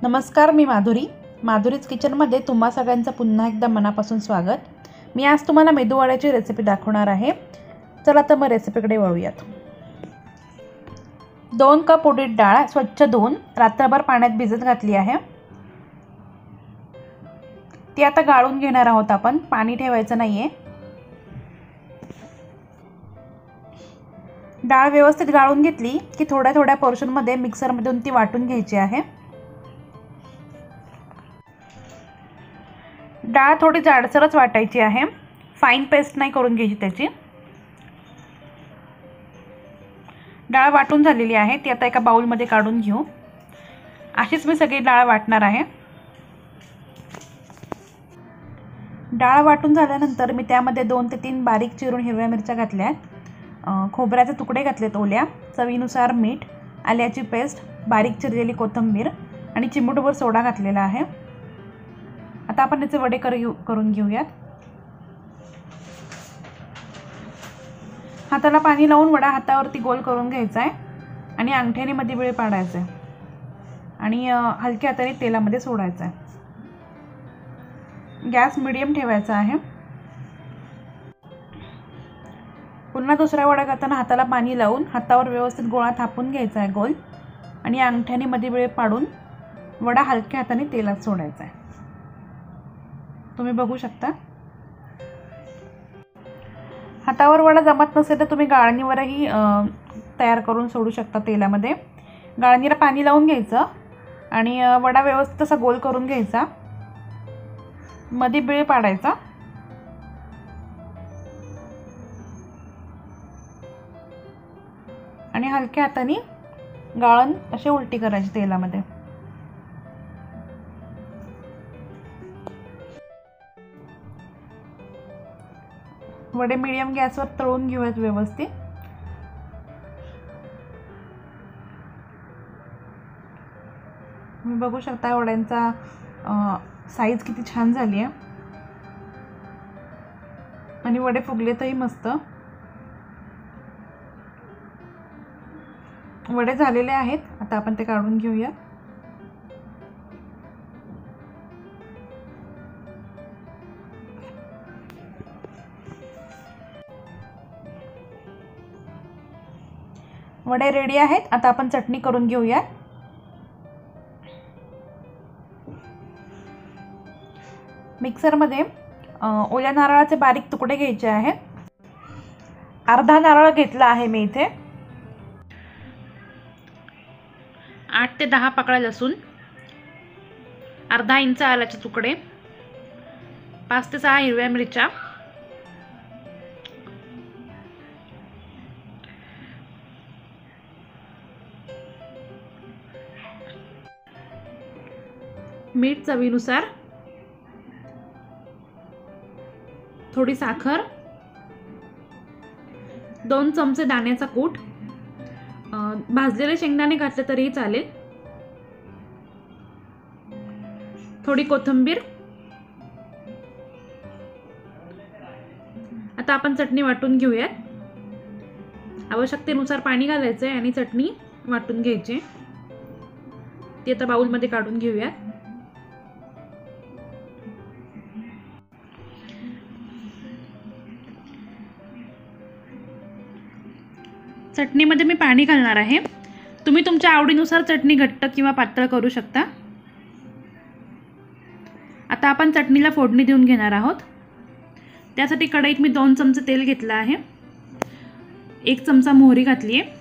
नमस्कार, मी माधुरीज किचनमध्ये तुम्हा सगळ्यांचं पुन्हा एकदा मनापासून स्वागत। मी आज तुम्हाला मेदूवड्याची रेसिपी दाखवणार आहे। चला तर मग रेसिपीकडे वळूयात। 2 कप उडीद डाळ स्वच्छ धुवून रात्रभर पाण्यात भिजत घातली आहे। ती आता गाळून घेणार आहोत आपण, पाणी ठेवायचं नाहीये। डाळ व्यवस्थित गाळून घेतली की थोड्या थोड्या पोर्शनमध्ये मिक्सरमधून ती वाटून घ्यायची आहे। डाळ थोडी जाडसरच वाटायची आहे, फाईन पेस्ट नाही करून घ्यायची त्याची। डाळ वाटून झालेली आहे, ती आता एका बाउलमध्ये काढून घेऊ। अशीच मी सगळी डाळ वाटणार आहे। डाळ वाटून झाल्यानंतर मी त्यामध्ये 2 ते 3 बारीक चिरून हिरव्या मिरच्या घातल्या, खोबऱ्याचे तुकडे घातलेत ओल्या, चवीनुसार मीठ, आल्याची पेस्ट, बारीक चिरलेली कोथिंबीर आणि चिमूटभर सोडा घातलेला आहे। आता आपण याचे वडे करून घेऊयात। हाताला पाणी लावून वडा हातावरती गोल करून घ्यायचा आहे आणि अंगठ्याने मध्ये बिळे पाडायचे आणि हलक्या हाताने तेलामध्ये सोडायचं आहे। गॅस मीडियम ठेवायचा आहे। पुन्हा दुसरा वडा करताना हाताला पाणी लावून हातावर व्यवस्थित गोळा थापून घ्यायचा आहे गोल आणि अंगठ्याने मध्ये बिळे पाडून वडा हलक्या हाताने तेलात सोडायचा आहे। तुम्ही बघू शकता। हातावर वडा जमत नसेल तर तुम्ही गाळणीवरही तयार करून सोडू शकता तेलामध्ये। गाळणीला पाणी लावून घ्यायचं आणि वडा व्यवस्थित असा गोल करून घ्यायचा, मध्ये बिळ पाडायचा आणि हलक्या हाताने गाळण अशी उलटी करायची तेलामध्ये। वडे मीडियम गॅसवर तळून घेऊयात व्यवस्थित। तुम्ही बघू शकता वड्यांचा साईज किती छान झाली आहे आणि वडे फुगलेतही मस्त। वडे झालेले आहेत, आता आपण ते काढून घेऊया। वडे रेडी आहेत, आता आपण चटणी करून घेऊया। मिक्सरमध्ये ओल्या नारळाचे बारीक तुकडे घ्यायचे आहेत। अर्धा नारळ घेतला आहे मी इथे। 8 ते 10 पाकळ्या लसूण, अर्धा इंच आल्याचे तुकडे, 5 ते 6 हिरव्या मिरच्या, मीठ चवीनुसार, थोडी साखर, 2 चमचे दाण्याचा कूट, भाजलेले शेंगदाणे घातले तरीही चालेल, थोडी कोथिंबीर। आता आपण चटणी वाटून घेऊयात। आवश्यकतेनुसार पाणी घालायचं आहे आणि चटणी वाटून घ्यायची। ती आता बाउलमध्ये काढून घेऊयात। चटणीमध्ये मी पाणी घालणार आहे। तुम्ही तुमच्या आवडीनुसार चटणी घट्ट किंवा पातळ करू शकता। आता आपण चटणीला फोडणी देऊन घेणार आहोत। त्यासाठी कढईत मी 2 चमचे तेल घेतलं आहे, 1 चमचा मोहरी घातली आहे।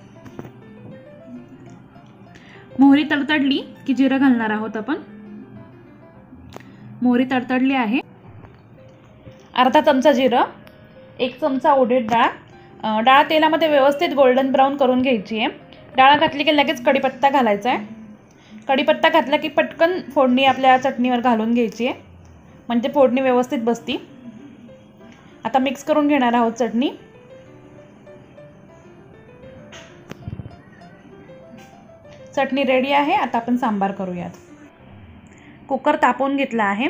मोहरी तडतडली की जिरं घालणार आहोत आपण। मोहरी तडतडली आहे, अर्धा चमचा जिरं, 1 चमचा उडीद डाळ। डाळ तेलामध्ये व्यवस्थित गोल्डन ब्राऊन करून घ्यायची आहे। डाळ घातली की लगेच कढीपत्ता घालायचा आहे। कढीपत्ता घातला की पटकन फोडणी आपल्या चटणीवर घालून घ्यायची आहे, म्हणजे फोडणी व्यवस्थित बसती। आता मिक्स करून घेणार आहोत चटणी। चटणी रेडी आहे, आता आपण सांबार करूयात। कुकर तापवून घेतला आहे,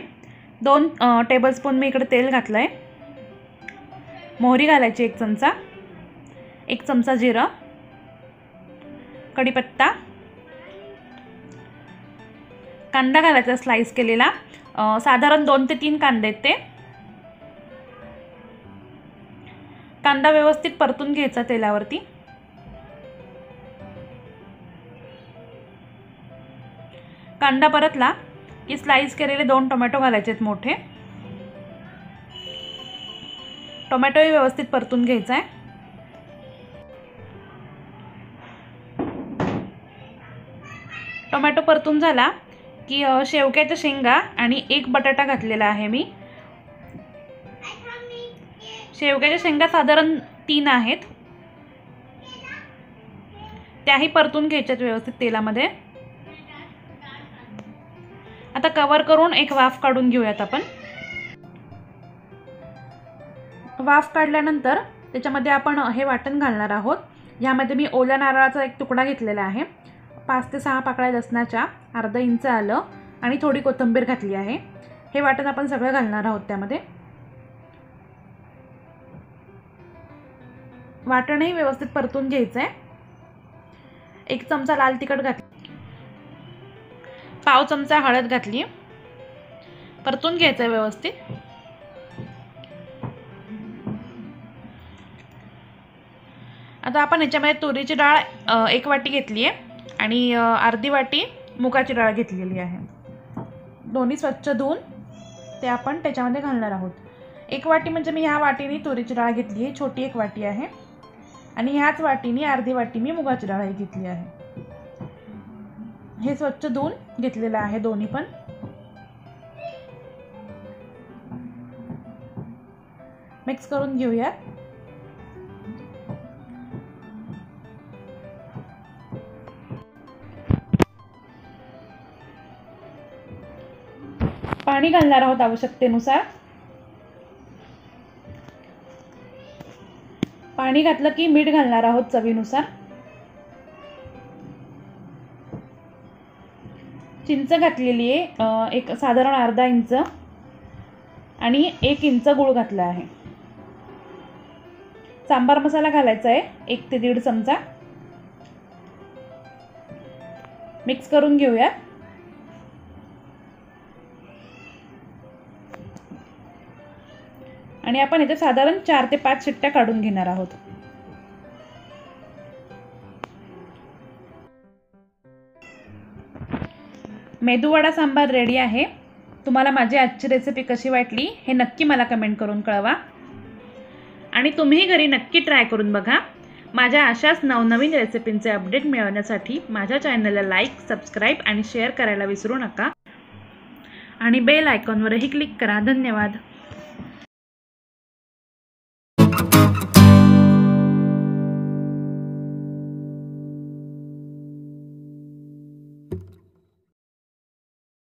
2 टेबलस्पून मी इकडे तेल घातलंय। मोहरी घालायची 1 चमचा, 1 चमचा जिरं, कढीपत्ता, कांदा घालायचा स्लाइस केलेला, साधारण 2 ते 3 कांदे आहेत ते. कांदा व्यवस्थित परतून घ्यायचा तेलावरती. कांदा परतला की स्लाइस केलेले 2 टोमॅटो घालायचे आहेत मोठे. टोमॅटोही व्यवस्थित परतून घ्यायचा आहे. टोमॅटो परतून झाला की शेवग्याच्या शेंगा आणि 1 बटाटा घातलेला आहे मी. शेवग्याच्या शेंगा साधारण 3 आहेत, त्याही परतून घ्यायच्यात व्यवस्थित तेलामध्ये. आता कव्हर करून एक वाफ काढून घेऊयात आपण. वाफ काढल्यानंतर त्याच्यामध्ये आपण हे वाटण घालणार आहोत. यामध्ये मी ओल्या नारळाचा 1 तुकडा घेतलेला आहे, 5 ते 6 पाकळ्या लसणाच्या, अर्धा इंच आलं आणि थोडी कोथिंबीर घातली आहे. हे वाटण आपण सगळं घालणार आहोत त्यामध्ये. वाटणही व्यवस्थित परतून घ्यायचं आहे. 1 चमचा लाल तिखट घातली, पाव चमचा हळद घातली, परतून घ्यायचं आहे व्यवस्थित. आता आपण याच्यामध्ये तुरीची डाळ 1 वाटी घेतली आहे आणि अर्धी वाटी मुगाची डाळ घेतलेली आहे. दोन्ही स्वच्छ धुवून ते आपण त्याच्यामध्ये घालणार आहोत. 1 वाटी म्हणजे मी ह्या वाटीने तुरीची डाळ घेतली आहे, छोटी 1 वाटी आहे, आणि ह्याच वाटीने अर्धी वाटी मी मुगाची डाळ घेतली आहे. हे स्वच्छ धुवून घेतलेलं आहे दोन्ही पण. मिक्स करून घेऊया. पाणी घालणार आहोत आवश्यकतेनुसार. पाणी घातलं की मीठ घालणार आहोत चवीनुसार. चिंच घातलेली आहे, एक साधारण अर्धा इंच, आणि 1 इंच गूळ घातला आहे. सांबार मसाला घालायचा आहे 1 ते 1.5 चमचा. मिक्स करून घेऊया. आणि आपण इथे साधारण 4 ते 5 शिट्ट्या काढून घेणार आहोत. मेदूवडा सांबार रेडी आहे. तुम्हाला माझी आजची रेसिपी कशी वाटली हे नक्की मला कमेंट करून कळवा, आणि तुम्ही घरी नक्की ट्राय करून बघा. माझ्या अशाच नवनवीन रेसिपींचे अपडेट मिळवण्यासाठी माझ्या चॅनलला लाईक, सबस्क्राईब आणि शेअर करायला विसरू नका, आणि बेल आयकॉनवरही क्लिक करा. धन्यवाद.